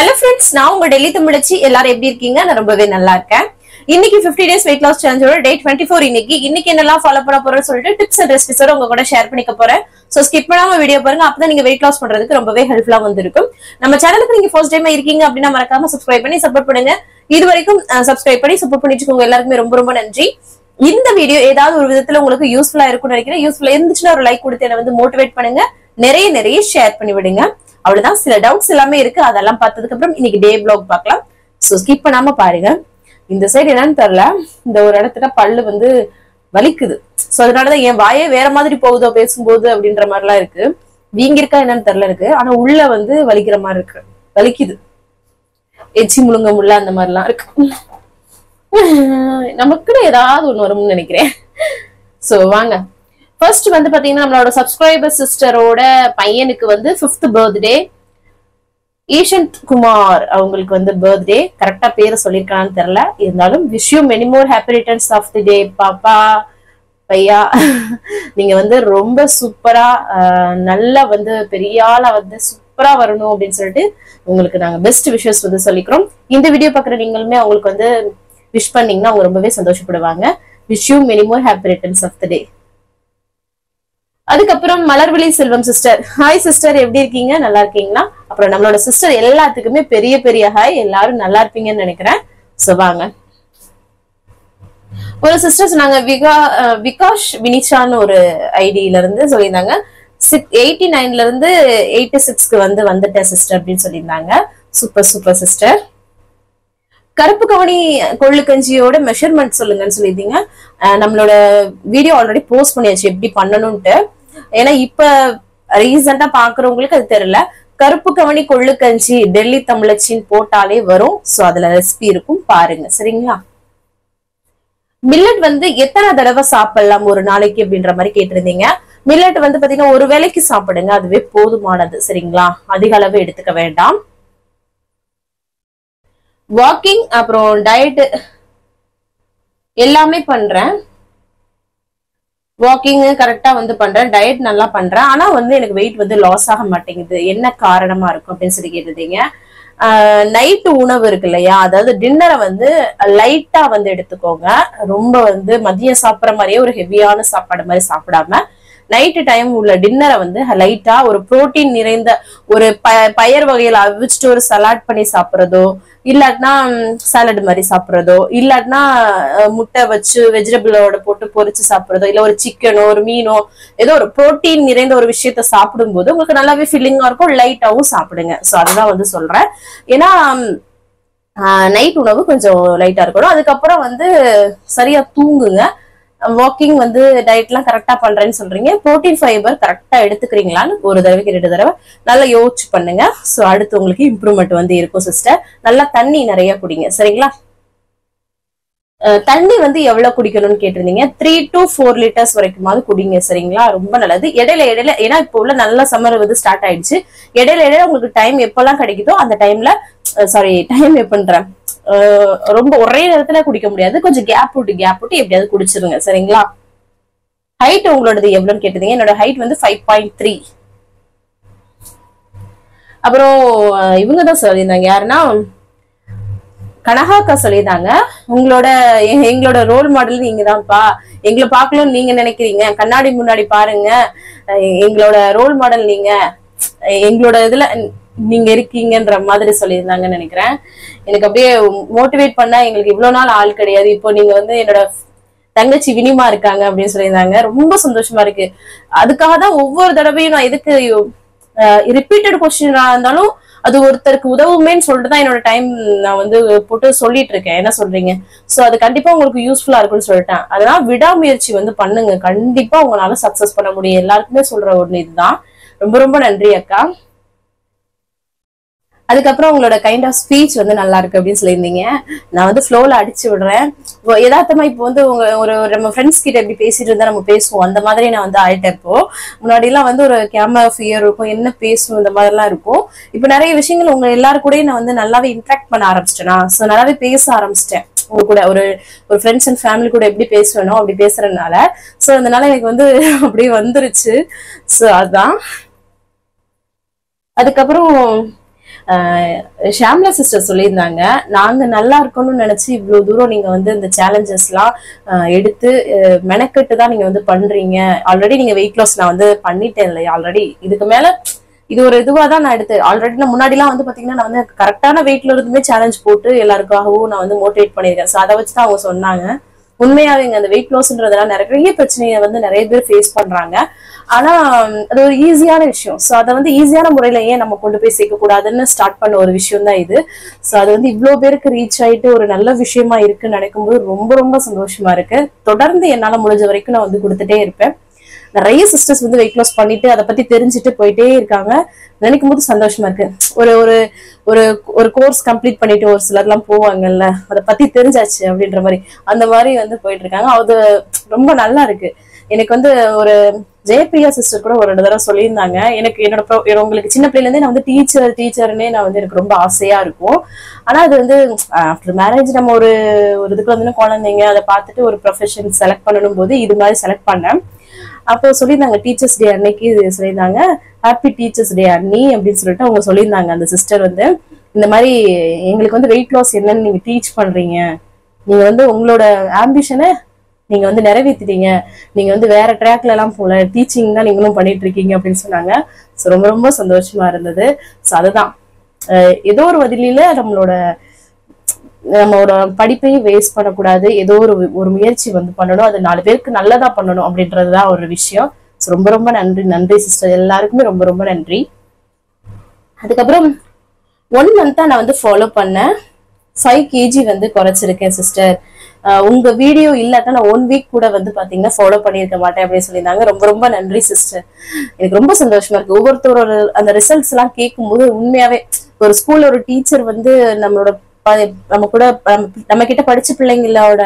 Hello friends, நான் உங்க டெல்லி தமிழச்சி. எல்லாரும் எப்படி இருக்கீங்க? நான் ரொம்பவே நல்லா இருக்கேன். இன்னைக்கு 50 days weight loss challenge ஓட டே 24 இன்னைக்கு என்னெல்லாம் ஃபாலோ பண்ண போறோம்னு சொல்லிட்டு டிப்ஸ் அண்ட் ரெசிபிஸோட உங்க கூட ஷேர் பண்ணிக்க போறேன். சோ ஸ்கிப் பண்ணாம வீடியோ பாருங்க. அப்பதான் நீங்க weight loss பண்றதுக்கு ரொம்பவே ஹெல்ப்ஃபுல்லா வந்திருக்கும். நம்ம சேனலுக்கு நீங்க ஃபர்ஸ்ட் டைமா இருக்கீங்க அப்படின்னா மறக்காம சப்ஸ்கிரைப் பண்ணி சப்போர்ட் பண்ணுங்க. இது வரைக்கும் சப்ஸ்கிரைப் பண்ணி சப்போர்ட் பண்ணிட்டு எல்லாருக்குமே ரொம்ப ரொம்ப நன்றி. இந்த வீடியோ ஏதாவது ஒரு விதத்துல உங்களுக்கு யூஸ்ஃபுல்லா இருக்கும்னு நினைக்கிறேன். யூஸ்ஃபுல்லா இருந்துச்சுன்னா ஒரு லைக் கொடுத்து என்ன வந்து மோட்டிவேட் பண்ணுங்க. நிறைய ஷேர் பண்ணி விடுங்க. அவ்வளவுதான். சில டவுட்ஸ் எல்லாமே இருக்கு. அதெல்லாம் பார்த்ததுக்கு அப்புறம் இன்னைக்கு டே vlog பார்க்கலாம். சோ ஸ்கிப் பண்ணாம பாருங்க. இந்த சைடு என்னன்னு தெரியல, இந்த ஒரு இடத்துல பல்லு வந்து வலிக்குது. சோ அதனாலதான் என் வாயே வேற மாதிரி போகுதோ பேசும்போது அப்படின்ற மாதிரி எல்லாம் இருக்கு. வீங்கிருக்கா என்னன்னு தெரியல இருக்கு. ஆனா உள்ள வந்து வலிக்கிற மாதிரி இருக்கு, வலிக்குது, எச்சி முழுங்க முள்ள அந்த மாதிரி எல்லாம் இருக்கு. நமக்குன்னு ஏதாவது ஒண்ணு வரும்னு நினைக்கிறேன். சோ வாங்க. ஃபர்ஸ்ட் வந்து பாத்தீங்கன்னா நம்மளோட சப்ஸ்கிரைபர் சிஸ்டரோட பையனுக்கு வந்து 5th பர்த்டே. ஈஷந்த் குமார் அவங்களுக்கு வந்து பர்த்டே. கரெக்டா பேரை சொல்லிருக்கான்னு தெரியல, இருந்தாலும் wish you many more happy returns of the day பாப்பா பையா. நீங்க வந்து ரொம்ப சூப்பரா நல்லா வந்து பெரிய ஆளா வந்து சூப்பரா வரணும் அப்படின்னு சொல்லிட்டு உங்களுக்கு நாங்க பெஸ்ட் விஷஸ் வந்து சொல்லிக்கிறோம். இந்த வீடியோ பாக்குற நீங்களுமே அவங்களுக்கு வந்து விஷ் பண்ணீங்கன்னா அவங்க ரொம்பவே சந்தோஷப்படுவாங்க. Wish you many more happy returns of the day. அதுக்கப்புறம் Malarvizhi Selvam sister, hi sister, எப்படி இருக்கீங்க? நல்லா இருக்கீங்களா? அப்புறம் நம்மளோட சிஸ்டர் எல்லாத்துக்குமே பெரிய ஹாய். எல்லாரும் நல்லா இருப்பீங்கன்னு நினைக்கிறேன். சோ வாங்க. ஒரு சிஸ்டர் சொன்னாங்க, விகாஷ் வினிஷான்னு ஒரு ஐடியில இருந்து சொல்லியிருந்தாங்க, 89ல இருந்து 86க்கு வந்து வந்துட்டேன் சிஸ்டர் அப்படின்னு சொல்லியிருந்தாங்க. Super sister. கருப்பு கவனி கொள்ளு கஞ்சியோட மெஷர்மெண்ட் சொல்லுங்கன்னு சொல்லியிருந்தீங்க. நம்மளோட வீடியோ ஆல்ரெடி போஸ்ட் பண்ணியாச்சு எப்படி பண்ணணும்ட்டு. ஏன்னா இப்ப ரீசெண்டா பாக்குறவங்களுக்கு அது தெரியல. கருப்பு கவனி கொள்ளு கஞ்சி டெல்லி தமிழச்சின்னு போட்டாலே வரும். சோ அதுல ரெசிபி இருக்கும், பாருங்க சரிங்களா. மில்லட் வந்து எத்தனை தடவை சாப்பிடலாம் ஒரு நாளைக்கு அப்படின்ற மாதிரி கேட்டிருந்தீங்க. மில்லட் வந்து பாத்தீங்கன்னா ஒரு வேளைக்கு சாப்பிடுங்க, அதுவே போதுமானது சரிங்களா. அதிக அளவு எடுத்துக்க வேண்டாம். வாக்கிங் அப்புறம் டயட் எல்லாமே பண்றேன். வாக்கிங் கரெக்டா வந்து பண்றேன், டயட் நல்லா பண்றேன். ஆனா வந்து எனக்கு வெயிட் வந்து லாஸ் ஆக மாட்டேங்குது. என்ன காரணமா இருக்கும் அப்படின்னு சொல்லி கேட்டுட்டீங்க. நைட்டு உணவு இருக்கு இல்லையா, அதாவது டின்னரை வந்து லைட்டா வந்து எடுத்துக்கோங்க. ரொம்ப வந்து மதியம் சாப்பிட்ற மாதிரியே ஒரு ஹெவியான சாப்பாடு மாதிரி சாப்பிடாம நைட்டு டைம் உள்ள டின்னரை வந்து லைட்டா ஒரு புரோட்டீன் நிறைந்த ஒரு பயர் வகையில அவிச்சுட்டு ஒரு சலாட் பண்ணி சாப்பிட்றதோ, இல்லாட்டினா சாலட் மாதிரி சாப்பிட்றதோ, இல்லாட்டினா முட்டை வச்சு வெஜிடபிளோட போட்டு பொரிச்சு சாப்பிட்றதோ, இல்ல ஒரு சிக்கனோ ஒரு மீனோ ஏதோ ஒரு புரோட்டீன் நிறைந்த ஒரு விஷயத்த சாப்பிடும் போது உங்களுக்கு நல்லாவே ஃபில்லிங்கா இருக்கும். லைட்டாவும் சாப்பிடுங்க. சோ அதுதான் வந்து சொல்றேன். ஏன்னா நைட் உணவு கொஞ்சம் லைட்டா இருக்கணும். அதுக்கப்புறம் வந்து சரியா தூங்குங்க. வாக்கிங் வந்து டயட் எல்லாம் கரெக்டா பண்றேன்னு சொல்றீங்க. புரோட்டீன் ஃபைபர் கரெக்டா எடுத்துக்கிறீங்களான்னு ஒரு தடவைக்கு 2 தடவை நல்லா யோசிச்சு பண்ணுங்க. சோ அடுத்து உங்களுக்கு இம்ப்ரூவ்மெண்ட் வந்து இருக்கும் சிஸ்டர். நல்லா தண்ணி நிறைய குடிங்க சரிங்களா. தண்ணி வந்து எவ்வளவு குடிக்கணும்னு கேட்டிருந்தீங்க. 3 to 4 liters வரைக்குமாவது குடிங்க சரிங்களா. ரொம்ப நல்லது. இடையில ஏன்னா இப்போ உள்ள நல்ல சம்மர் வந்து ஸ்டார்ட் ஆயிடுச்சு. இடையில உங்களுக்கு டைம் எப்பெல்லாம் கிடைக்குதோ அந்த டைம்ல டைம் எப்பன்றேன், ரொம்ப ஒரே நேரத்துல குடிக்க முடியாது. கொஞ்சம் கேப் விட்டு எப்படியாவது குடிச்சிருங்க சரிங்களா. ஹைட் உங்களோடது எவ்வளவுன்னு கேட்டீங்க. என்னோட ஹைட் வந்து 5.3. அப்புறம் இவங்கதான் சொல்லியிருந்தாங்க, யாருன்னா கனகாக்கா சொல்லியிருந்தாங்க, எங்களோட ரோல் மாடல் நீங்க தான்ப்பா. எங்களை பார்க்கணும்னு நீங்க நினைக்கிறீங்க, கண்ணாடி முன்னாடி பாருங்க, எங்களோட ரோல் மாடல் நீங்க, எங்களோட இதுல நீங்க இருக்கீங்கன்ற மாதிரி சொல்லியிருந்தாங்கன்னு நினைக்கிறேன். எனக்கு அப்படியே மோட்டிவேட் பண்ணா எங்களுக்கு இவ்வளவு நாள் ஆள் கிடையாது, இப்போ நீங்க வந்து என்னோட தங்கச்சி வினிமா இருக்காங்க அப்படின்னு சொல்லியிருந்தாங்க. ரொம்ப சந்தோஷமா இருக்கு. அதுக்காக தான் ஒவ்வொரு தடவையும் நான் எதுக்கு ரிப்பீட்டட் கொஸ்டினா இருந்தாலும் அது ஒருத்தருக்கு உதவுமேன்னு சொல்லிட்டுதான் என்னோட டைம் நான் வந்து போட்டு சொல்லிட்டு இருக்கேன். என்ன சொல்றீங்க? சோ அது கண்டிப்பா உங்களுக்கு யூஸ்ஃபுல்லா இருக்குன்னு சொல்லிட்டேன். அதனால விடாமுயற்சி வந்து பண்ணுங்க, கண்டிப்பா உங்களால சக்சஸ் பண்ண முடியும். எல்லாருக்குமே சொல்ற ஒண்ணு இதுதான். ரொம்ப நன்றி அக்கா. அதுக்கப்புறம் உங்களோட கைண்ட் ஆஃப் ஸ்பீச் வந்து நல்லா இருக்கு அப்படின்னு சொல்லியிருந்தீங்க. நான் வந்து ஃப்ளோல அடிச்சு விடுறேன். யதார்த்தமா இப்போ வந்து ஒரு நம்ம ஃப்ரெண்ட்ஸ் கிட்ட எப்படி பேசிட்டு இருந்தா நம்ம பேசுவோம், அந்த மாதிரி நான் வந்து ஆயிட்டேன். இப்போ முன்னாடி எல்லாம் வந்து ஒரு கேமரா ஃபியர் இருக்கும், என்ன பேசணும் இந்த மாதிரி எல்லாம் இருக்கும். இப்போ நிறைய விஷயங்கள் உங்க எல்லாரு கூடயும் நான் வந்து நல்லாவே இன்ட்ராக்ட் பண்ண ஆரம்பிச்சிட்டேனா. சோ நல்லாவே பேச ஆரம்பிச்சிட்டேன். உங்க கூட ஒரு ஃப்ரெண்ட்ஸ் அண்ட் ஃபேமிலி கூட எப்படி பேசுவேனோ அப்படி பேசுறதுனால சோ அதனால எனக்கு வந்து அப்படியே வந்துருச்சு. சோ அதான். அதுக்கப்புறம் ஷாம்லா சிஸ்டர் சொல்லியிருந்தாங்க, நாங்க நல்லா இருக்கணும்னு நினைச்சு இவ்வளவு தூரம் நீங்க வந்து இந்த சேலஞ்சஸ் எல்லாம் எடுத்து மெனக்கெட்டு தான் நீங்க வந்து பண்றீங்க. ஆல்ரெடி நீங்க வெயிட் லாஸ் நான் வந்து பண்ணிட்டேன் இல்லையா ஆல்ரெடி, இதுக்கு மேல இது ஒரு இதுவா தான் நான் எடுத்து ஆல்ரெடி நான் முன்னாடி எல்லாம் வந்து பாத்தீங்கன்னா நான் வந்து கரெக்டான வெயிட்ல இருந்துமே சேலஞ்ச் போட்டு எல்லாருக்காகவும் நான் வந்து மோட்டிவேட் பண்ணிருக்கேன். ஸோ அதை வச்சுதான் அவங்க சொன்னாங்க. உண்மையாவேங்க அந்த வெயிட் லாஸ்ன்றதெல்லாம் நிறைய பிரச்சனையை வந்து நிறைய பேர் ஃபேஸ் பண்றாங்க. ஆனா அது ஒரு ஈஸியான விஷயம். ஸோ அதை வந்து ஈஸியான முறையில ஏன் நம்ம கொண்டு போய் சேர்க்க கூடாதுன்னு ஸ்டார்ட் பண்ண ஒரு விஷயம் தான் இது. ஸோ அது வந்து இவ்வளவு பேருக்கு ரீச் ஆயிட்டு ஒரு நல்ல விஷயமா இருக்குன்னு நினைக்கும் போது ரொம்ப ரொம்ப சந்தோஷமா இருக்கு. தொடர்ந்து என்னால முடிஞ்ச வரைக்கும் நான் வந்து கொடுத்துட்டே இருப்பேன். நிறைய சிஸ்டர்ஸ் வந்து வெயிட் லாஸ் பண்ணிட்டு அதை பத்தி தெரிஞ்சுட்டு போயிட்டே இருக்காங்க. நினைக்கும் போது சந்தோஷமா இருக்கு. ஒரு ஒரு ஒரு ஒரு கோர்ஸ் கம்ப்ளீட் பண்ணிட்டு ஒரு சிலர் எல்லாம் போவாங்கல்ல, அதை பத்தி தெரிஞ்சாச்சு அப்படின்ற மாதிரி அந்த மாதிரி வந்து போயிட்டு இருக்காங்க. அது ரொம்ப நல்லா இருக்கு. எனக்கு வந்து ஒரு ஜெயப்பிரியா சிஸ்டர் கூட ஒரு தடவை சொல்லியிருந்தாங்க, எனக்கு என்னோட உங்களுக்கு சின்ன பிள்ளைல இருந்தே நான் வந்து டீச்சர்னே நான் வந்து எனக்கு ரொம்ப ஆசையா இருக்கும். ஆனா அது வந்து ஆஃப்டர் மேரேஜ் நம்ம ஒரு இதுக்கு வந்து குழந்தைங்க அதை பார்த்துட்டு ஒரு ப்ரொஃபஷன் செலக்ட் பண்ணணும் போது இது மாதிரி செலக்ட் பண்ணேன். அப்போ சொல்லியிருந்தாங்க டீச்சர்ஸ் டே அன்னைக்கு சொல்லியிருந்தாங்க, ஹாப்பி டீச்சர்ஸ் டே அன்னி அப்படின்னு சொல்லிட்டு அவங்க சொல்லியிருந்தாங்க. அந்த சிஸ்டர் வந்து இந்த மாதிரி எங்களுக்கு வந்து வெயிட் லாஸ் என்னன்னு நீங்க டீச் பண்றீங்க, நீங்க வந்து உங்களோட ஆம்பிஷனை நீங்க வந்து நிறைவேற்றிட்டீங்க, நீங்க வந்து வேற ட்ராக்ல எல்லாம் போல டீச்சிங் தான் நீங்களும் பண்ணிட்டு இருக்கீங்க அப்படின்னு சொன்னாங்க. ஸோ ரொம்ப ரொம்ப சந்தோஷமா இருந்தது. ஸோ அதுதான் ஏதோ ஒரு வதியில நம்மளோட படிப்பையும் வேஸ்ட் பண்ணக்கூடாது, ஏதோ ஒரு முயற்சி வந்து பண்ணணும், அது 4 பேருக்கு நல்லதா பண்ணணும் அப்படின்றதுதான் ஒரு விஷயம். ரொம்ப ரொம்ப நன்றி சிஸ்டர், எல்லாருக்குமே ரொம்ப ரொம்ப நன்றி. அதுக்கப்புறம் 1 மந்த்தா நான் வந்து ஃபாலோ பண்ணேன். 5 kg வந்து குறைச்சிருக்கேன் சிஸ்டர். உங்க வீடியோ இல்லாட்டா நான் 1 வீக் கூட வந்து பாத்தீங்கன்னா ஃபாலோ பண்ணியிருக்க மாட்டேன் அப்படின்னு சொல்லியிருந்தாங்க. ரொம்ப ரொம்ப நன்றி சிஸ்டர். எனக்கு ரொம்ப சந்தோஷமா இருக்கு. ஒவ்வொருத்தரோட அந்த ரிசல்ட்ஸ் எல்லாம் கேட்கும்போது உண்மையாவே ஒரு ஸ்கூல்ல ஒரு டீச்சர் வந்து நம்ம கிட்ட படிச்ச பிள்ளைங்களோட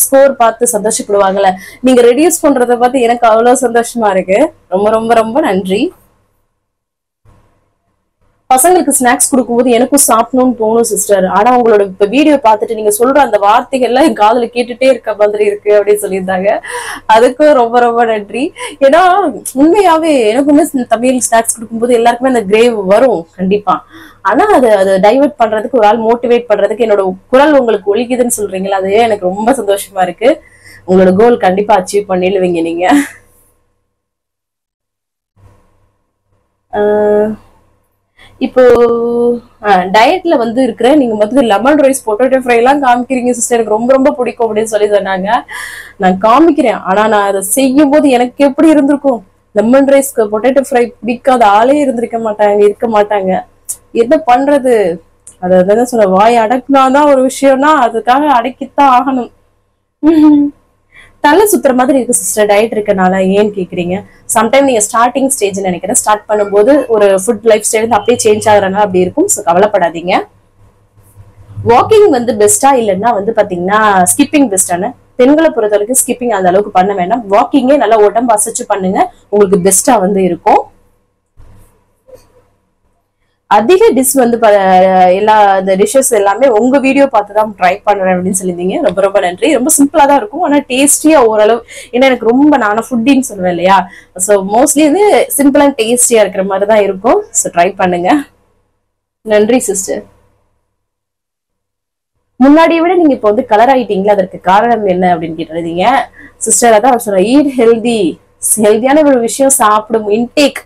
ஸ்கோர் பார்த்து சந்தோஷப்படுவாங்கல்ல, நீங்க ரெடியூஸ் பண்றத பார்த்து எனக்கு அவ்வளவு சந்தோஷமா இருக்கு. ரொம்ப ரொம்ப ரொம்ப நன்றி. பசங்களுக்கு ஸ்நாக்ஸ் கொடுக்கும்போது எனக்கும் சாப்பிடணும்னு தோணும் சிஸ்டர். ஆனா உங்களோட இப்ப வீடியோ பார்த்துட்டு நீங்க சொல்ற அந்த வார்த்தைகள்லாம் என் காதுல கேட்டுட்டே இருக்க மாதிரி இருக்கு அப்படின்னு சொல்லியிருந்தாங்க. அதுக்கும் ரொம்ப ரொம்ப நன்றி. ஏன்னா உண்மையாவே எனக்குமே தமிழ் ஸ்நாக்ஸ் கொடுக்கும்போது எல்லாருக்குமே அந்த கிரேவ் வரும் கண்டிப்பா. ஆனா அதை டைவர்ட் பண்றதுக்கு ஒரு ஆள் மோட்டிவேட் பண்றதுக்கு என்னோட குரல் உங்களுக்கு ஒலிக்குதுன்னு சொல்றீங்களா, அதுவே எனக்கு ரொம்ப சந்தோஷமா இருக்கு. உங்களோட கோல் கண்டிப்பா அச்சீவ் பண்ணிடுவீங்க நீங்க. இப்போ டயட்ல வந்து இருக்கிற நீங்க மொத்தம் லெமன் ரைஸ் பொட்டேட்டோ ஃப்ரை எல்லாம் காமிக்கிறீங்க சிஸ்டர், எனக்கு ரொம்ப ரொம்ப பிடிக்கும் அப்படின்னு சொல்லி சொன்னாங்க. நான் காமிக்கிறேன், ஆனா நான் அதை செய்யும் போது எனக்கு எப்படி இருந்திருக்கும், லெமன் ரைஸ்க்கு பொட்டேட்டோ ஃப்ரை பிடிக்காத ஆளே இருக்க மாட்டாங்க. என்ன பண்றது, அதான் சொல்ல, வாய் அடக்குனாதான் ஒரு விஷயம்னா அதுக்காக அடக்கித்தான் ஆகணும். தலை சுத்துற மாதிரி இருக்கு சிஸ்டர் டயட் இருக்கனால ஏன்னு கேக்குறீங்க. சம்டைம் நீங்க ஸ்டார்டிங் ஸ்டேஜ் நினைக்கிறேன், ஸ்டார்ட் பண்ணும்போது ஒரு ஃபுட் லைஃப் ஸ்டைல் அப்படியே சேஞ்ச் ஆகுறதுனால அப்படி இருக்கும். ஸோ கவலைப்படாதீங்க. வாக்கிங் வந்து பெஸ்டா இல்லைன்னா வந்து பாத்தீங்கன்னா ஸ்கிப்பிங் பெஸ்டான, பெண்களை பொறுத்த வரைக்கும் ஸ்கிப்பிங் அந்த அளவுக்கு பண்ண வேண்டாம், வாக்கிங்கே நல்லா உடம்பு அசைச்சு பண்ணுங்க, உங்களுக்கு பெஸ்டா வந்து இருக்கும். அதிக டிஷ் வந்து எல்லா டிஷஸ் எல்லாமே உங்க வீடியோ பார்த்துதான் ட்ரை பண்றேன் அப்படின்னு சொல்லியிருந்தீங்க. ரொம்ப ரொம்ப நன்றி. ரொம்ப சிம்பிளா தான் இருக்கும், ஆனா டேஸ்டியா ஓரளவு, ஏன்னா எனக்கு ரொம்ப நானும் ஃபுட்டின்னு சொல்லுவேன் இல்லையா, ஸோ மோஸ்ட்லி வந்து சிம்பிள் அண்ட் டேஸ்டியா இருக்கிற மாதிரி தான் இருக்கும். ஸோ ட்ரை பண்ணுங்க. நன்றி சிஸ்டர். முன்னாடியை விட நீங்க இப்போ வந்து கலர் ஆயிட்டீங்களா, அதற்கு காரணம் என்ன அப்படின்னு கேட்டுருந்தீங்க சிஸ்டர். அதான் சொல்றேன், ஈட் ஹெல்தியான ஒரு விஷயம் சாப்பிடும். இன்டேக்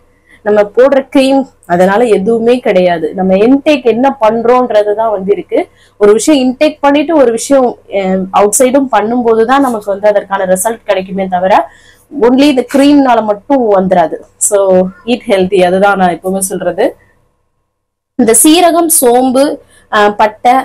நம்ம போடுற கிரீம் அதனால எதுவுமே கிடையாது, நம்ம இன்டேக் என்ன பண்றோம்ன்றதுதான் வந்து இருக்கு. ஒரு விஷயம் இன்டேக் பண்ணிட்டு ஒரு விஷயம் அவுட் சைடும் பண்ணும் போதுதான் நமக்கு வந்து அதற்கான ரிசல்ட் கிடைக்குமே தவிர ஒன்லி இந்த கிரீம்னால மட்டும் வந்துடாது. ஸோ ஈட் ஹெல்தி, அதுதான் நான் எப்பவுமே சொல்றது. இந்த சீரகம், சோம்பு, பட்டை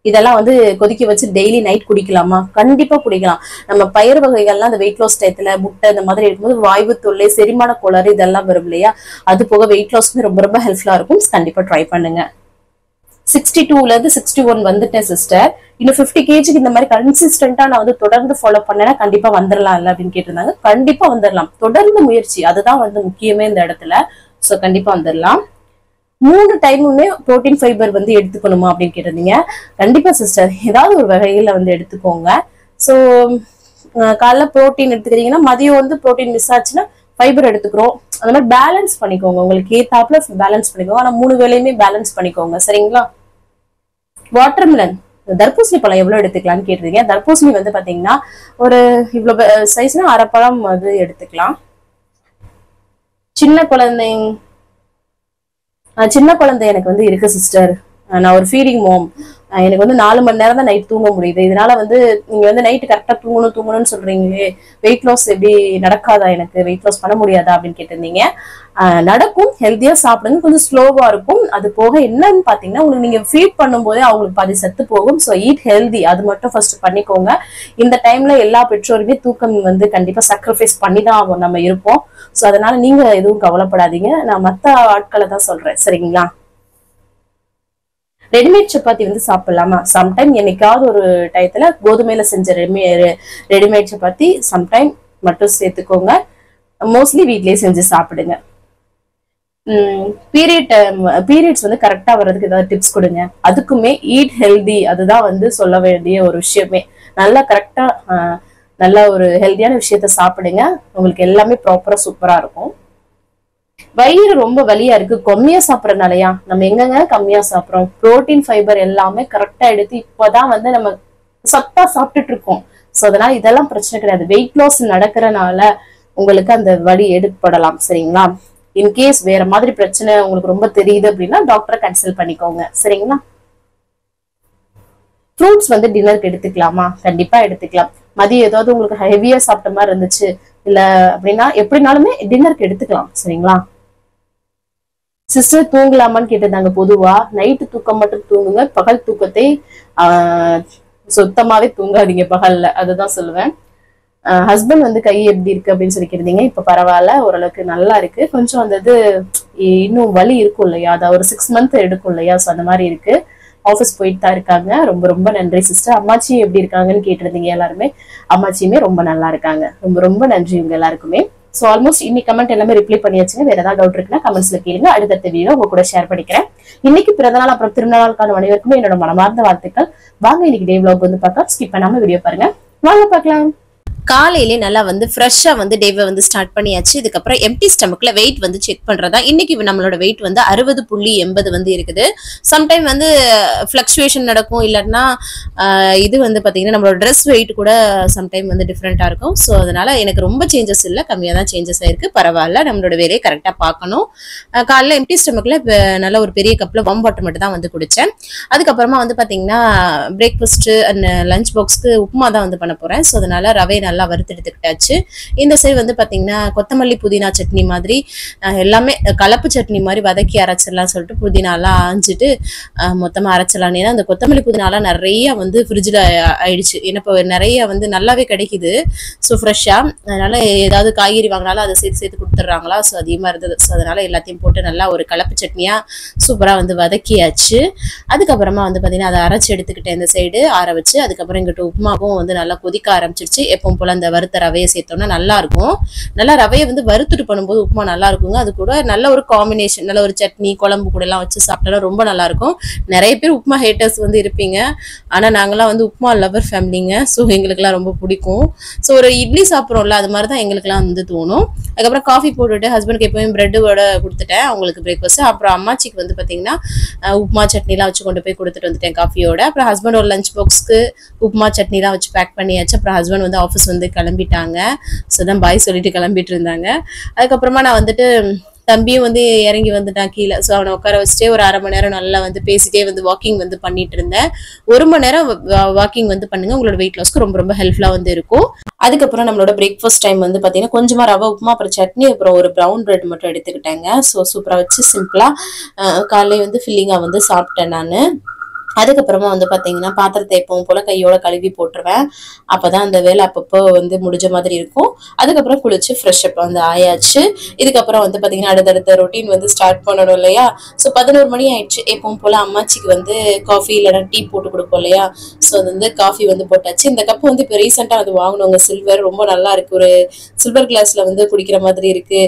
இதெல்லாம் வந்து கொதிக்க வச்சு டெய்லி நைட் குடிக்கலாமா? கண்டிப்பா குடிக்கலாம். நம்ம பயிர் வகைகள்லாம் அந்த வெயிட் லாஸ் டயத்துல முட்டை இந்த மாதிரி இருக்கும்போது வாய்வு தொல்லை, செரிமான கோளாறு இதெல்லாம் வரும் இல்லையா, அது போக வெயிட் லாஸ்க்குமே ரொம்ப ரொம்ப ஹெல்ப்ஃபுல்லா இருக்கும். கண்டிப்பா ட்ரை பண்ணுங்க. 62ல இருந்து 61 வந்துட்டேன் சிஸ்டர். இன்னும் 50 kg இந்த மாதிரி கன்சிஸ்டன்டா நான் வந்து தொடர்ந்து ஃபாலோ பண்ணேன்னா கண்டிப்பா வந்துடலாம் இல்ல அப்படின்னு கேட்டிருந்தாங்க. கண்டிப்பா வந்துடலாம், தொடர்ந்து முயற்சி அதுதான் வந்து முக்கியமே இந்த இடத்துல. சோ கண்டிப்பா வந்துடலாம். 3 டைமுமே புரோட்டீன் ஃபைபர் வந்து எடுத்துக்கணுமா அப்படின்னு கேட்டிருந்தீங்க. கண்டிப்பா சிஸ்டர், ஏதாவது ஒரு வகையில வந்து எடுத்துக்கோங்க. ஸோ காலைல புரோட்டீன் எடுத்துக்கிறீங்கன்னா மதியம் வந்து புரோட்டீன் மிஸ் ஆச்சுன்னா ஃபைபர் எடுத்துக்கிறோம். அந்த மாதிரி பேலன்ஸ் பண்ணிக்கோங்க, உங்களுக்கு ஏத்தாப்புல பேலன்ஸ் பண்ணிக்கோங்க. ஆனா 3 வேளையுமே பேலன்ஸ் பண்ணிக்கோங்க, சரிங்களா? வாட்டர்மெலன், தர்பூசணி பழம் எவ்வளவு எடுத்துக்கலாம்னு கேட்டிருக்கீங்க. தர்பூசணி வந்து பாத்தீங்கன்னா ஒரு இவ்வளவு சைஸ்னா அரை பழம் அது எடுத்துக்கலாம். சின்ன குழந்தை எனக்கு வந்து இருக்கு சிஸ்டர். நான் ஒரு ஃபீடிங் மோம். எனக்கு வந்து 4 மணி நேரம் தான் நைட் தூங்க முடியுது. இதனால வந்து நீங்க வந்து நைட்டு கரெக்டா தூங்கணும்னு சொல்றீங்களே, வெயிட் லாஸ் எப்படி நடக்காதா, எனக்கு வெயிட் லாஸ் பண்ண முடியாதா அப்படின்னு கேட்டிருந்தீங்க. நடக்கும், ஹெல்த்தியா சாப்பிடுங்க, கொஞ்சம் ஸ்லோவா இருக்கும். அது போக என்னன்னு பாத்தீங்கன்னா, உங்களுக்கு நீங்க ஃபீட் பண்ணும்போதே அவங்களுக்கு பாதி சத்து போகும். ஸோ ஈட் ஹெல்தி, அது மட்டும் ஃபர்ஸ்ட் பண்ணிக்கோங்க. இந்த டைம்ல எல்லா பெற்றோருமே தூக்கம் வந்து கண்டிப்பா சாக்ரிஃபைஸ் பண்ணி தான் நம்ம இருப்போம். ஸோ அதனால நீங்க எதுவும் கவலைப்படாதீங்க. நான் மத்த ஆட்களை தான் சொல்றேன், சரிங்களா? ரெடிமேட் சப்பாத்தி வந்து சாப்பிடலாமா? சம்டைம் என்னைக்காவது ஒரு டயத்துல கோதுமையில செஞ்ச ரெடிமேட் சப்பாத்தி சம்டைம் மட்டும் சேர்த்துக்கோங்க. மோஸ்ட்லி வீட்லயே செஞ்சு சாப்பிடுங்க. பீரியட்ஸ் வந்து கரெக்டா வர்றதுக்கு ஏதாவது டிப்ஸ் கொடுங்க. அதுக்குமே ஈட் ஹெல்தி, அதுதான் வந்து சொல்ல வேண்டிய ஒரு விஷயமே. நல்லா கரெக்டா நல்ல ஒரு ஹெல்தியான விஷயத்த சாப்பிடுங்க, உங்களுக்கு எல்லாமே ப்ராப்பரா சூப்பரா இருக்கும். வயிறு ரொம்ப வலியா இருக்கு, கம்மியா சாப்பிடறதுனாலயா? நம்ம எங்கங்க கம்மியா சாப்பிடுறோம்? புரோட்டீன் ஃபைபர் எல்லாமே கரெக்டா எடுத்து இப்பதான் வந்து நம்ம சத்தா சாப்பிட்டுட்டு இருக்கோம். சோ அதனால இதெல்லாம் பிரச்சனை கிடையாது. வெயிட் லாஸ் நடக்கிறனால உங்களுக்கு அந்த வலி ஏற்படலாம், சரிங்களா? இன்கேஸ் வேற மாதிரி பிரச்சனை உங்களுக்கு ரொம்ப தெரியுது அப்படின்னா டாக்டரை கன்சல்ட் பண்ணிக்கோங்க, சரிங்களா? ஃப்ரூட்ஸ் வந்து டின்னருக்கு எடுத்துக்கலாமா? கண்டிப்பா எடுத்துக்கலாம். மதியம் ஏதாவது உங்களுக்கு ஹெவியா சாப்பிட்ட மாதிரி இருந்துச்சு இல்ல அப்படின்னா எப்படினாலுமே டின்னருக்கு எடுத்துக்கலாம், சரிங்களா? சிஸ்டர் தூங்கலாமான்னு கேட்டிருந்தாங்க. பொதுவா நைட்டு தூக்கம் மட்டும் தூங்குங்க, பகல் தூக்கத்தை சுத்தமாவே தூங்காதீங்க பகல்ல, அதுதான் சொல்லுவேன். ஹஸ்பண்ட் வந்து கை எப்படி இருக்கு அப்படின்னு சொல்லி கேட்டீங்க. இப்ப பரவாயில்ல, ஓரளவுக்கு நல்லா இருக்கு. கொஞ்சம் அந்த இது இன்னும் வலி இருக்கும் இல்லையா, அத ஒரு 6 மந்த் எடுக்கும் இல்லையா, சோ அந்த மாதிரி இருக்கு. ஆஃபீஸ் போயிட்டு தான் இருக்காங்க. ரொம்ப ரொம்ப நன்றி சிஸ்டர். அம்மாச்சி எப்படி இருக்காங்கன்னு கேட்டிருந்தீங்க எல்லாருமே. அம்மாச்சியுமே ரொம்ப நல்லா இருக்காங்க. ரொம்ப ரொம்ப நன்றி உங்க எல்லாருக்குமே. சோ ஆல்மோஸ்ட் இன்னைக்கு கமெண்ட் எல்லாமே ரிப்ளை பண்ணியாச்சுங்க. வேற ஏதாவது டவுட் இருக்குன்னா கமெண்ட்ஸ்ல கேளுங்க, அடுத்த வீடியோ உங்க கூட ஷேர் பண்ணிக்கிறேன். இன்னைக்கு பிறந்தநாள் அப்புறம் திருநாளுக்கான அனைவருக்குமே என்னோட மனமார்ந்த வாழ்த்துக்கள். வாங்க இன்னைக்கு டே vlog வந்து பார்க்கலாம். ஸ்கிப் பண்ணாம வீடியோ பாருங்க, வாங்க பார்க்கலாம். காலையிலே நல்லா வந்து ஃப்ரெஷ்ஷா வந்து டேவை வந்து ஸ்டார்ட் பண்ணியாச்சு. இதுக்கப்புறம் எம்டி ஸ்டமக்ல வெயிட் வந்து செக் பண்றதா. இன்னைக்கு நம்மளோட வெயிட் வந்து 60.80 வந்து இருக்குது. சம்டைம் வந்து ஃபிளக்சுவேஷன் நடக்கும், இல்லைன்னா இது வந்து பாத்தீங்கன்னா நம்மளோட ட்ரெஸ் வெயிட் கூட சம்டைம் வந்து டிஃப்ரெண்டா இருக்கும். ஸோ அதனால எனக்கு ரொம்ப சேஞ்சஸ் இல்லை, கம்மியா தான் சேஞ்சஸ் ஆயிருக்கு. பரவாயில்ல, நம்மளோட வேலையை கரெக்டா பார்க்கணும். காலையில எம்டி ஸ்டமக்ல நல்ல ஒரு பெரிய கப்ல வார்ம் வாட்டர் மட்டும் தான் வந்து குடிச்சேன். அதுக்கப்புறமா வந்து பாத்தீங்கன்னா பிரேக்ஃபாஸ்ட் அண்ட் லஞ்ச் பாக்ஸ்க்கு உப்புமா தான் வந்து பண்ண போறேன். ஸோ அதனால ரவை நல்லா வறுத்து எடுத்துக்கிட்டாச்சு. இந்த சைடு வந்து பாத்தீங்கன்னா கொத்தமல்லி புதினா சட்னி மாதிரி எல்லாமே கலப்பு சட்னி மாதிரி வதக்கி அரைச்சிடலாம் சொல்லிட்டு புதினாலாம் ஆஞ்சிட்டு மொத்தமா அரைச்சிடலாம். ஏன்னா அந்த கொத்தமல்லி புதினாலாம் நிறைய வந்து ஃப்ரிட்ஜில் ஆயிடுச்சு. ஏன்னா இப்போ நிறைய வந்து நல்லாவே கிடைக்குது, ஸோ ஃப்ரெஷ்ஷா. அதனால ஏதாவது காய்கறி வாங்கினாலும் அதை சேர்த்து கொடுத்துட்றாங்களா, ஸோ அதிகமாக இருந்தது. ஸோ அதனால எல்லாத்தையும் போட்டு நல்லா ஒரு கலப்பு சட்னியா சூப்பரா வந்து வதக்கியாச்சு. அதுக்கப்புறமா வந்து பாத்தீங்கன்னா அதை அரைச்சு எடுத்துக்கிட்டேன் இந்த சைடு ஆற வச்சு. அதுக்கப்புறம் இங்கிட்ட உப்புமாவும் வந்து நல்லா கொதிக்க ஆரம்பிச்சிருச்சு. எப்பவும் போல அந்த வறுத்த ரவையை சேர்த்தோம்னா நல்லா இருக்கும். நல்லா ரவையை வந்து வறுத்துட்டு பண்ணும்போது உப்புமா நல்லா இருக்குங்க. அது கூட நல்ல ஒரு காம்பினேஷன், நல்ல ஒரு சட்னி குழம்பு கூட எல்லாம் வச்சு சாப்பிட்டாலும் ரொம்ப நல்லா இருக்கும். நிறைய பேர் உப்புமா ஹேட்டர்ஸ் வந்து இருப்பீங்க, ஆனா நாங்கெல்லாம் வந்து உப்புமா லவர் ஃபேமிலிங்க. ஸோ எங்களுக்குலாம் ரொம்ப பிடிக்கும். ஸோ ஒரு இட்லி சாப்பிட்றோம்ல, அது மாதிரி தான் எங்களுக்குலாம் வந்து தோணும். அதுக்கப்புறம் காஃபி போட்டுட்டு ஹஸ்பண்டுக்கு எப்பவும் பிரெட் வடை கொடுத்துட்டேன் அவங்களுக்கு பிரேக்ஃபாஸ்ட். அப்புறம் அம்மாச்சிக்கு வந்து பாத்தீங்கன்னா உப்புமா சட்னிலாம் வச்சு கொண்டு போய் கொடுத்துட்டு வந்துட்டேன் காஃபியோட. அப்புறம் ஹஸ்பண்ட் ஒரு லஞ்ச் பாக்ஸ்க்கு உப்புமா சட்னிலாம் வச்சு பேக் பண்ணியாச்சு. அப்புறம் ஹஸ்பண்ட் வந்து ஆஃபீஸ் வந்து கிளம்பிட்டாங்க. ஸோ தான் பாய் சொல்லிட்டு கிளம்பிட்டு இருந்தாங்க. அதுக்கப்புறமா நான் வந்துட்டு தம்பியும் வந்து இறங்கி வந்துட்டான் கீழே. ஸோ அவனை உட்கார வச்சுட்டே ஒரு 1/2 மணி நேரம் நல்லா வந்து பேசிட்டே வந்து வாக்கிங் வந்து பண்ணிட்டு இருந்தேன். 1 மணி நேரம் வாக்கிங் வந்து பண்ணுங்க, உங்களோட வெயிட் லாஸ்க்கு ரொம்ப ரொம்ப ஹெல்ப்ஃபுல்லா வந்து இருக்கும். அதுக்கப்புறம் நம்மளோட பிரேக்ஃபாஸ்ட் டைம் வந்து பாத்தீங்கன்னா கொஞ்சமா ரவை உப்புமா, அப்புறம் சட்னி, அப்புறம் ஒரு ப்ரௌன் பிரெட் மட்டும் எடுத்துக்கிட்டேங்க. ஸோ சூப்பரா வச்சு சிம்பிளா காலையில வந்து ஃபில்லிங்கா வந்து சாப்பிட்டேன் நான். அதுக்கப்புறமா வந்து பாத்தீங்கன்னா பாத்திரத்தை எப்பவும் போல கையோட கழுவி போட்டுருவேன். அப்பதான் அந்த வேலை அப்பப்போ வந்து முடிஞ்ச மாதிரி இருக்கும். அதுக்கப்புறம் குளிச்சு ஃப்ரெஷ் அப் வந்து ஆயாச்சு. இதுக்கப்புறம் வந்து பாத்தீங்கன்னா அடுத்தடுத்த ரொட்டீன் வந்து ஸ்டார்ட் பண்ணணும் இல்லையா. ஸோ 11 மணி ஆயிடுச்சு. எப்பவும் போல அம்மாச்சிக்கு வந்து காஃபி இல்லைன்னா டீ போட்டு கொடுப்போம் இல்லையா. ஸோ அது வந்து காஃபி வந்து போட்டாச்சு. இந்த கப்பு வந்து இப்போ ரீசெண்டா அது வாங்கினவங்க, சில்வர், ரொம்ப நல்லா இருக்கு. ஒரு சில்வர் கிளாஸ்ல வந்து குடிக்கிற மாதிரி இருக்கு.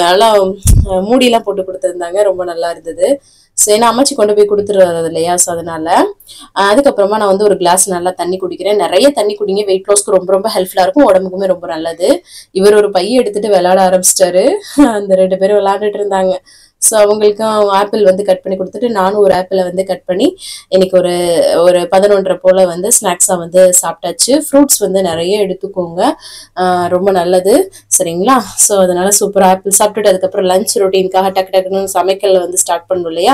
நல்லா மூடியெல்லாம் போட்டு கொடுத்துருந்தாங்க, ரொம்ப நல்லா இருந்தது. ஸோ ஏன்னா அம்மாச்சி கொண்டு போய் கொடுத்துருறது இல்லையா, ஸோ அதனால அதுக்கப்புறமா நான் வந்து ஒரு கிளாஸ் நல்லா தண்ணி குடிக்கிறேன். நிறைய தண்ணி குடிங்க, வெயிட் லாஸ்க்கு ரொம்ப ரொம்ப ஹெல்ப்ஃபுல்லா இருக்கும், உடம்புக்குமே ரொம்ப நல்லது. இவர் ஒரு பைய எடுத்துட்டு விளையாட ஆரம்பிச்சிட்டாரு. அந்த 2 பேரும் விளையாண்டுட்டு இருந்தாங்க. ஸோ அவங்களுக்கும் ஆப்பிள் வந்து கட் பண்ணி கொடுத்துட்டு நானும் ஒரு ஆப்பிளை வந்து கட் பண்ணி இன்னைக்கு ஒரு ஒரு 11:30 போல வந்து ஸ்நாக்ஸா வந்து சாப்பிட்டாச்சு. ஃப்ரூட்ஸ் வந்து நிறைய எடுத்துக்கோங்க, ரொம்ப நல்லது சரிங்களா. ஸோ அதனால சூப்பர் ஆப்பிள் சாப்பிட்டுட்டு அதுக்கப்புறம் லஞ்ச் ரொட்டீனுக்காக டக்கு டக்குன்னு சமைக்கல வந்து ஸ்டார்ட் பண்ணணும் இல்லையா.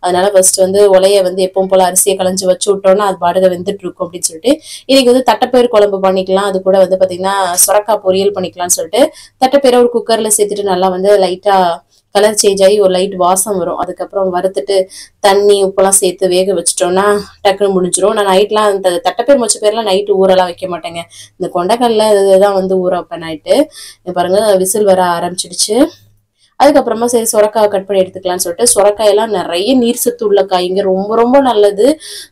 அதனால ஃபர்ஸ்ட் வந்து உலைய வந்து எப்பவும் போல அரிசியை களைஞ்சு வச்சு விட்டோம்னா அது பாடுக வெந்துட்டு இருக்கும் அப்படின்னு சொல்லிட்டு இன்னைக்கு வந்து தட்டைப்பயிர் குழம்பு பண்ணிக்கலாம். அது கூட வந்து பாத்தீங்கன்னா சுரக்காய் பொரியல் பண்ணிக்கலாம்னு சொல்லிட்டு தட்டைப்பயிரை ஒரு குக்கர்ல சேர்த்துட்டு நல்லா வந்து லைட்டா கலர் சேஞ்ச் ஆகி ஒரு லைட் வாசம் வரும். அதுக்கப்புறம் வறுத்துட்டு தண்ணி உப்பெல்லாம் சேர்த்து வேக வச்சுட்டோம்னா டக்குன்னு முடிஞ்சிடும். நான் நைட்லாம் அந்த தட்டைப்பேர் மொச்ச பேர்லாம் நைட்டு ஊரெல்லாம் வைக்க மாட்டேங்க. இந்த கொண்டைக்கல்ல இதுதான் வந்து ஊற வைப்பேன் நைட்டு. பாருங்க விசில் வர ஆரம்பிச்சிடுச்சு. அதுக்கப்புறமா சரி சுரக்காய் கட் பண்ணி எடுத்துக்கலாம்னு சொல்லிட்டு சுரக்காயெல்லாம் நிறைய நீர் சத்து உள்ள காய்ங்க, ரொம்ப ரொம்ப நல்லது.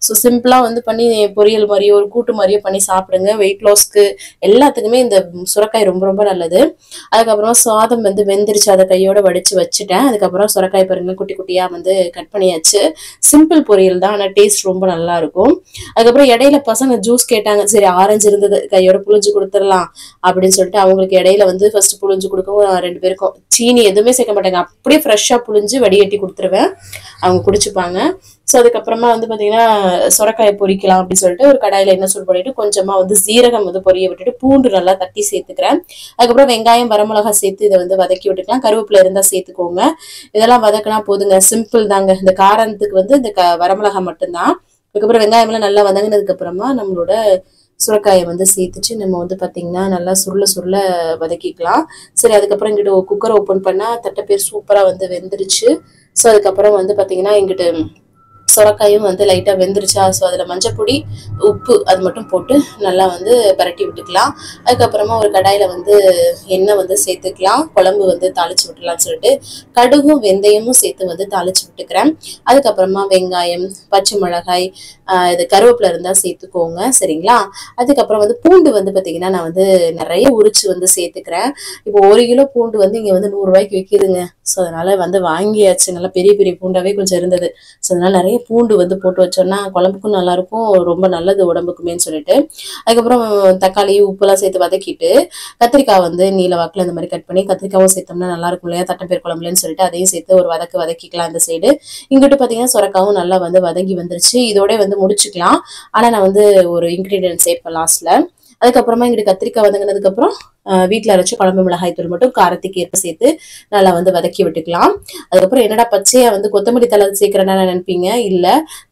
ஸோ சிம்பிளா வந்து பண்ணி பொரியல் மாதிரியோ ஒரு கூட்டு மாதிரியோ பண்ணி சாப்பிடுங்க. வெயிட் லாஸ்க்கு எல்லாத்துக்குமே இந்த சுரக்காய் ரொம்ப ரொம்ப நல்லது. அதுக்கப்புறமா சாதம் வந்து வெந்துருச்சு, அதை கையோட வடிச்சு வச்சுட்டேன். அதுக்கப்புறம் சுரக்காய் பாருங்க குட்டி குட்டியா வந்து கட் பண்ணியாச்சு. சிம்பிள் பொரியல் தான், ஆனால் டேஸ்ட் ரொம்ப நல்லா இருக்கும். அதுக்கப்புறம் இடையில பசங்க ஜூஸ் கேட்டாங்க, சரி ஆரஞ்சு இருந்தது கையோட புளிஞ்சு கொடுத்துடலாம் அப்படின்னு சொல்லிட்டு அவங்களுக்கு இடையில வந்து ஃபர்ஸ்ட் புளிஞ்சு கொடுக்கவும் 2 பேருக்கும் சீனி எதுவுமே சேர்க்க மாட்டாங்க, அப்படியே ஃப்ரெஷ்ஷா புளிஞ்சு வடிகட்டி கொடுத்துருவேன், அவங்க குடிச்சுப்பாங்க. ஸோ அதுக்கப்புறமா வந்து பாத்தீங்கன்னா சுரக்காயை பொரிக்கலாம் அப்படின்னு சொல்லிட்டு ஒரு கடாயில என்ன சூடு பண்ணிட்டு கொஞ்சமா வந்து சீரகம் வந்து பொரிய விட்டுட்டு பூண்டு நல்லா தட்டி சேர்த்துக்கிறேன். அதுக்கப்புறம் வெங்காயம் வரமிளகா சேர்த்து இதை வந்து வதக்கி விட்டுக்கலாம். கருவேப்பிலை இருந்தா சேர்த்துக்கோங்க. இதெல்லாம் வதக்கினா போதுங்க, சிம்பிள் தாங்க. இந்த காரத்துக்கு வந்து இந்த வரமிளகா மட்டும்தான். அதுக்கப்புறம் வெங்காயம் எல்லாம் நல்லா வதங்கினதுக்கு அப்புறமா நம்மளோட சுரக்காயை வந்து சேர்த்துச்சு நம்ம வந்து பாத்தீங்கன்னா நல்லா சுருள சுருள வதக்கிக்கலாம். சரி அதுக்கப்புறம் இங்கிட்ட குக்கரை ஓப்பன் பண்ணா தட்டைப்பேர் சூப்பரா வந்து வெந்துருச்சு. ஸோ அதுக்கப்புறம் வந்து பாத்தீங்கன்னா இங்கிட்டு சுரக்காயும் வந்து லைட்டா வெந்துருச்சா, ஸோ அதுல மஞ்சப்பொடி உப்பு அது மட்டும் போட்டு நல்லா வந்து பரட்டி விட்டுக்கலாம். அதுக்கப்புறமா ஒரு கடாயில வந்து எண்ணெய் வந்து சேர்த்துக்கலாம், குழம்பு வந்து தாளிச்சு விட்டுலாம்னு சொல்லிட்டு கடுகும் வெந்தயமும் சேர்த்து வந்து தாளிச்சு விட்டுக்கிறேன். அதுக்கப்புறமா வெங்காயம் பச்சை மிளகாய் இது கருவேப்பிலை இருந்தா சேர்த்துக்கோங்க சரிங்களா. அதுக்கப்புறம் வந்து பூண்டு வந்து பாத்தீங்கன்னா நான் வந்து நிறைய உரிச்சு வந்து சேர்த்துக்கிறேன். இப்போ 1 கிலோ பூண்டு வந்து இங்க வந்து 100 ரூபாய்க்கு விற்கிதுங்க. ஸோ அதனால வந்து வாங்கியாச்சு, நல்லா பெரிய பெரிய பூண்டாவே கொஞ்சம் இருந்தது. ஸோ அதனால நிறைய பூண்டு வந்து போட்டு வச்சோம்னா குழம்புக்கும் நல்லா இருக்கும், ரொம்ப நல்லது உடம்புக்குமேன்னு சொல்லிட்டு. அதுக்கப்புறம் தக்காளி உப்புலாம் சேர்த்து வதக்கிட்டு கத்திரிக்காய் வந்து நீல வாக்குல இந்த மாதிரி கட் பண்ணி கத்திரிக்காவும் சேர்த்தோம்னா நல்லா இருக்கும் இல்லையா தட்டைப்பேர் குழம்புலன்னு சொல்லிட்டு அதையும் சேர்த்து ஒரு வதக்கிக்கலாம் இந்த சைடு. இங்கிட்டு பாத்தீங்கன்னா சுரக்காவும் நல்லா வந்து வதங்கி வந்துருச்சு. இதோட வந்து முடிச்சுக்கலாம். ஆனா நான் வந்து ஒரு இன்கிரீடியன்ட் சேர்ப்பேன் லாஸ்ட்ல. அதுக்கப்புறமா இங்கிட்டு கத்திரிக்காய் வதங்கினதுக்கு அப்புறம் வீட்டுல அரைச்சு குழம்பு மிளகாய் தூள் மட்டும் காரத்துக்கு ஏற்ப சேர்த்து நல்லா வந்து வதக்கி விட்டுக்கலாம். அதுக்கப்புறம் என்னடா பச்சையா வந்து கொத்தமல்லி தலை சேர்க்கிறேன்னா நினைப்பீங்க, இல்ல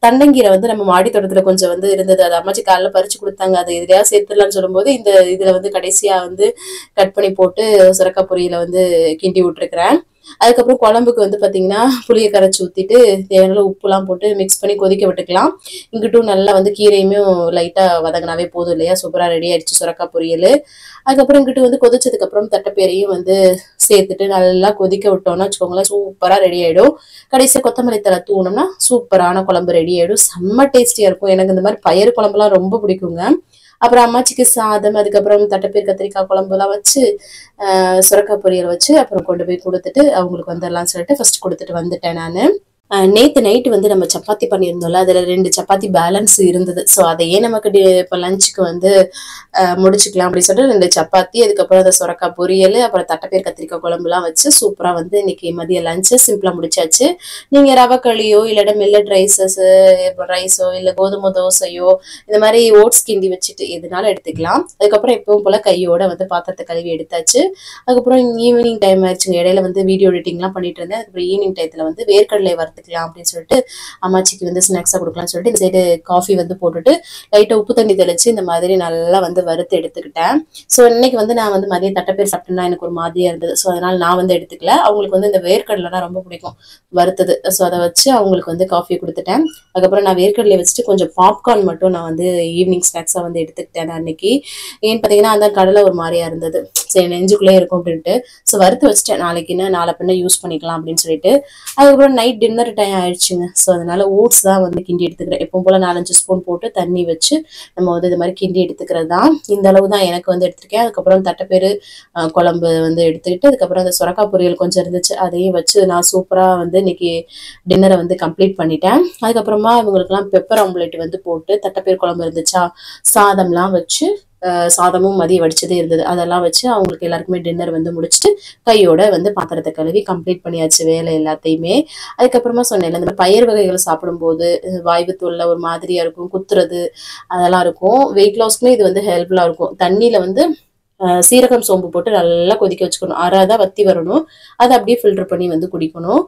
தன்னங்கீரை வந்து நம்ம மாடி தோட்டத்துல கொஞ்சம் வந்து இருந்தது, அது அம்மாச்சி காலைல பறிச்சு கொடுத்தாங்க, அதை எதையாவது சேர்த்துடலாம்னு சொல்லும்போது இந்த இதுல வந்து கடைசியா வந்து கட் பண்ணி போட்டு சுரக்காய் பொரியல வந்து கிண்டி விட்டுருக்கிறேன். அதுக்கப்புறம் குழம்புக்கு வந்து பாத்தீங்கன்னா புளியை கரைச்சி ஊத்திட்டு தேவையான உப்புலாம் போட்டு மிக்ஸ் பண்ணி கொதிக்க விட்டுக்கலாம். இங்கிட்டும் நல்லா வந்து கீரையுமே லைட்டா வதங்கினாவே போதும் இல்லையா, சூப்பரா ரெடி ஆயிடுச்சு சுரக்காய் பொரியல். அதுக்கப்புறம் இங்கிட்டு வந்து கொதிச்சதுக்கு அப்புறம் தட்டைப்பேரையும் வந்து சேர்த்துட்டு நல்லா கொதிக்க விட்டோம்னா வச்சுக்கோங்களேன் சூப்பரா ரெடி ஆயிடும். கடைசியா கொத்தமல்லி தலை தூணோம்னா சூப்பரான குழம்பு ரெடி ஆயிடும், செம்ம டேஸ்டியா இருக்கும். எனக்கு இந்த மாதிரி பயிர் குழம்புலாம் ரொம்ப பிடிக்குங்க. அப்புறம் அம்மாச்சிக்கு சாதம் அதுக்கப்புறம் தட்டைப்பேர் கத்திரிக்காய் குழம்பு எல்லாம் வச்சு சுரக்காய் பொரியல் வச்சு அப்புறம் கொண்டு போய் கொடுத்துட்டு அவங்களுக்கு வந்துடலாம்னு சொல்லிட்டு ஃபர்ஸ்ட் கொடுத்துட்டு வந்துட்டேன் நான். நேத்து நைட்டு வந்து நம்ம சப்பாத்தி பண்ணியிருந்தோம்ல, அதுல 2 சப்பாத்தி பேலன்ஸ் இருந்தது. ஸோ அதையே நமக்கு இப்போ லஞ்சுக்கு வந்து முடிச்சுக்கலாம் அப்படின்னு சொல்லிட்டு 2 சப்பாத்தி அதுக்கப்புறம் அந்த சுரக்காய் பொரியல் அப்புறம் தட்டைப்பேர் கத்திரிக்காய் குழம்புலாம் வச்சு சூப்பரா வந்து இன்னைக்கு மதிய லஞ்சு சிம்பிளா முடிச்சாச்சு. நீங்க ரவை களியோ இல்லைன்னா மில்லட் ரைஸோ இல்ல கோதுமை தோசையோ இந்த மாதிரி ஓட்ஸ் கிண்டி வச்சுட்டு எதுனாலும் எடுத்துக்கலாம். அதுக்கப்புறம் எப்பவும் போல கையோட வந்து பாத்திரத்தை கழுவி எடுத்தாச்சு. அதுக்கப்புறம் ஈவினிங் டைம் ஆயிடுச்சுங்க, இடையில வந்து வீடியோ எடிட்டிங்லாம் பண்ணிட்டு இருந்தேன். அதுக்கப்புறம் ஈவினிங் டயத்துல வந்து வேர்க்கடலை வறுத்துக்கலாம் அப்படின்னு சொல்லிட்டு அம்மாச்சிக்கு வந்து ஸ்நாக்ஸா கொடுக்கலாம்னு சொல்லிட்டு இந்த சைடு காஃபி வந்து போட்டுட்டு லைட்டா உப்பு தண்ணி தெளிச்சு இந்த மாதிரி நல்லா வந்து வறுத்து எடுத்துக்கிட்டேன். ஸோ இன்னைக்கு வந்து நான் வந்து மதியம் தட்டைப்பேர் சாப்பிட்டேன்னா எனக்கு ஒரு மாதிரியா இருந்தது. ஸோ அதனால நான் வந்து எடுத்துக்கல. அவங்களுக்கு வந்து இந்த வேர்க்கடலைனா ரொம்ப பிடிக்கும் வறுத்தது. ஸோ அதை வச்சு அவங்களுக்கு வந்து காஃபி கொடுத்துட்டேன். அதுக்கப்புறம் நான் வேர்க்கடலை வச்சுட்டு கொஞ்சம் பாப்கார்ன் மட்டும் நான் வந்து ஈவினிங் ஸ்நாக்ஸா வந்து எடுத்துக்கிட்டேன் அன்னைக்கு. ஏன்னு பாத்தீங்கன்னா அந்த கடலை ஒரு மாதிரியா இருந்தது. சரி நெஞ்சுக்குள்ளே இருக்கும் அப்படின்ட்டு. ஸோ வறுத்து வச்சுட்டேன், நாளைக்கு என்ன நாளை பின்ன யூஸ் பண்ணிக்கலாம் அப்படின்னு சொல்லிட்டு. அதுக்கப்புறம் நைட் டின்னர் டைம் ஆயிடுச்சுங்க. ஸோ அதனால ஓட்ஸ் தான் வந்து கிண்டி எடுத்துக்கிறேன். எப்பவும் போல 4-5 ஸ்பூன் போட்டு தண்ணி வச்சு நம்ம வந்து இது மாதிரி கிண்டி எடுத்துக்கிறது தான். இந்த அளவு தான் எனக்கு வந்து எடுத்திருக்கேன். அதுக்கப்புறம் தட்டைப்பயிறு குழம்பு வந்து எடுத்துக்கிட்டு, அதுக்கப்புறம் அந்த சுரக்காய் பொரியல் கொஞ்சம் இருந்துச்சு, அதையும் வச்சு நான் சூப்பராக வந்து இன்னைக்கு டின்னரை வந்து கம்ப்ளீட் பண்ணிட்டேன். அதுக்கப்புறமா இவங்களுக்குலாம் பெப்பர் ஆம்லேட் வந்து போட்டு, தட்டைப்பயிறு குழம்பு இருந்துச்சா, சாதம்லாம் வச்சு சாதமும் மதியம் வடிச்சதே இருந்தது, அதெல்லாம் வச்சு அவங்களுக்கு எல்லாருக்குமே டின்னர் வந்து முடிச்சுட்டு கையோட வந்து பாத்திரத்தை கழுவி கம்ப்ளீட் பண்ணியாச்சு வேலை எல்லாத்தையுமே. அதுக்கப்புறமா சொன்னேன்ல, இந்த பயிர் வகைகளை சாப்பிடும்போது வாய்வு தொல்லை ஒரு மாதிரியா இருக்கும், குத்துறது அதெல்லாம் இருக்கும். வெயிட் லாஸ்க்குமே இது வந்து ஹெல்ப்ஃபுல்லா இருக்கும். தண்ணியில வந்து சீரகம் சோம்பு போட்டு நல்லா கொதிக்க வச்சுக்கணும், அரைதான் வத்தி வரணும், அதை அப்படியே ஃபில்டர் பண்ணி வந்து குடிக்கணும்.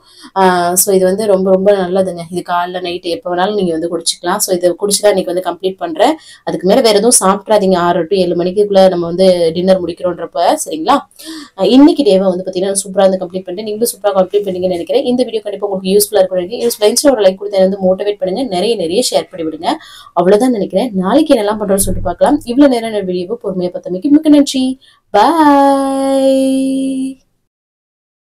ஸோ இது வந்து ரொம்ப ரொம்ப நல்லதுங்க. இது காலைல நைட்டு எப்போ வேணாலும் நீங்கள் வந்து குடிச்சிக்கலாம். ஸோ இதை குடிச்சுதான் இன்னைக்கு வந்து கம்ப்ளீட் பண்ணுறேன். அதுக்கு மேலே வேற எதுவும் சாப்பிட்றாதீங்க, 6 to 7 மணிக்குள்ள நம்ம வந்து டின்னர் முடிக்கிறோன்றப்ப, சரிங்களா? இன்னைக்கு டேவை வந்து பார்த்தீங்கன்னா சூப்பராக வந்து கம்ப்ளீட் பண்ணிட்டு, நீங்களும் சூப்பராக கம்ப்ளீட் பண்ணீங்கன்னு நினைக்கிறேன். இந்த வீடியோ கண்டிப்பாக உங்களுக்கு யூஸ்ஃபுல்லாக இருக்கும். யூஸ்ஃபுல்லாக ஒரு லைக் கொடுத்து வந்து மோட்டிவேட் பண்ணுங்க, நிறைய நிறைய ஷேர் பண்ணி விடுங்க. அவ்வளோதான் நினைக்கிறேன். நாளைக்கு என்னெல்லாம் பண்ணுறோம்னு சொல்லிட்டு பார்க்கலாம். இவ்வளோ நேரம் வீடியோவை பொறுமையாக பார்த்தமைக்கு மிக்க நன்றி. Bye.